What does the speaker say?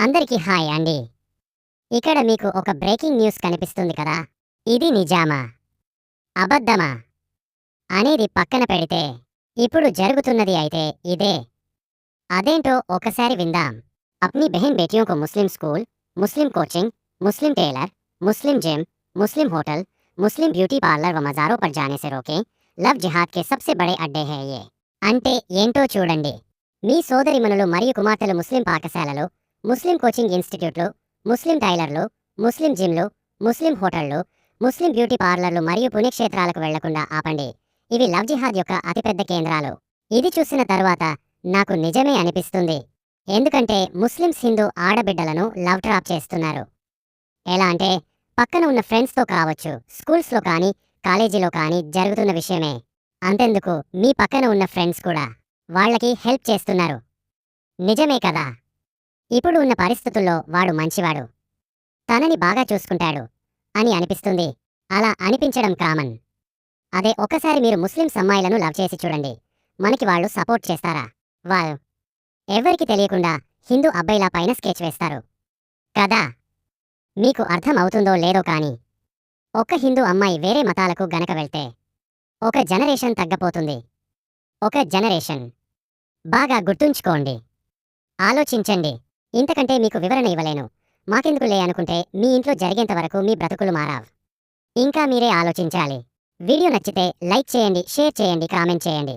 అందరికీ హాయ్ అండి. ఇక్కడ మీకు ఒక బ్రేకింగ్ న్యూస్ కనిపిస్తుంది కదా! ఇది నిజమా? అబద్ధమా? అనేది పక్కన పెడితే, ఇప్పుడు జరుగుతున్నది అయితే ఇదే. అదేంటో ఒకసారి విందాం. अपनी बहन बेटियों को मुस्लिम स्कूल, मुस्लिम कोचिंग, मुस्लिम टेलर, मुस्लिम जिम, मुस्लिम होटल, मुस्लिम ब्यूटी पार्लर व मज़ारों पर जाने से रोकें. లవ్ జిహాద్ కే సబ్సే బడే అడ్డే హై యే. అంటే ఏంటో చూడండి. మీ సోదరిమణులు మరియు కుమార్తెలు ముస్లిం పాఠశాలలు, ముస్లిం కోచింగ్ ఇన్స్టిట్యూట్లు, ముస్లిం టైలర్లు, ముస్లిం జిమ్లు, ముస్లిం హోటళ్లు, ముస్లిం బ్యూటీ పార్లర్లు మరియు పుణ్యక్షేత్రాలకు వెళ్లకుండా ఆపండి. ఇవి లవ్ జిహాద్ యొక్క అతిపెద్ద కేంద్రాలు. ఇది చూసిన తరువాత నాకు నిజమే అనిపిస్తుంది. ఎందుకంటే ముస్లిమ్స్ హిందూ ఆడబిడ్డలను లవ్ ట్రాప్ చేస్తున్నారు. ఎలా అంటే పక్కన ఉన్న ఫ్రెండ్స్తో కావచ్చు, స్కూల్స్లో కానీ కాలేజీలో కానీ జరుగుతున్న విషయమే. అంతెందుకు మీ పక్కన ఉన్న ఫ్రెండ్స్ కూడా వాళ్ళకి హెల్ప్ చేస్తున్నారు. నిజమే కదా? ఇప్పుడు ఉన్న పరిస్థితుల్లో వాడు మంచివాడు, తనని బాగా చూసుకుంటాడు అని అనిపిస్తుంది. అలా అనిపించడం కామన్. అదే ఒక్కసారి మీరు ముస్లిమ్స్ అమ్మాయిలను లవ్ చేసి చూడండి. మనకి వాళ్ళు సపోర్ట్ చేస్తారా? వాళ్ళు ఎవరికి తెలియకుండా హిందూ అబ్బాయిలా పైన స్కెచ్ వేస్తారు కదా! మీకు అర్థం అవుతుందో లేదో కానీ ఒక్క హిందూ అమ్మాయి వేరే మతాలకు గనక వెళ్తే ఒక జనరేషన్ తగ్గపోతుంది. ఒక జనరేషన్. బాగా గుర్తుంచుకోండి. ఆలోచించండి. ఇంతకంటే మీకు వివరణ ఇవ్వలేను. మాకెందుకులే అనుకుంటే మీ ఇంట్లో జరిగేంత వరకు మీ బ్రతుకులు మారావ్. ఇంకా మీరే ఆలోచించాలి. వీడియో నచ్చితే లైక్ చేయండి, షేర్ చేయండి, కామెంట్ చేయండి.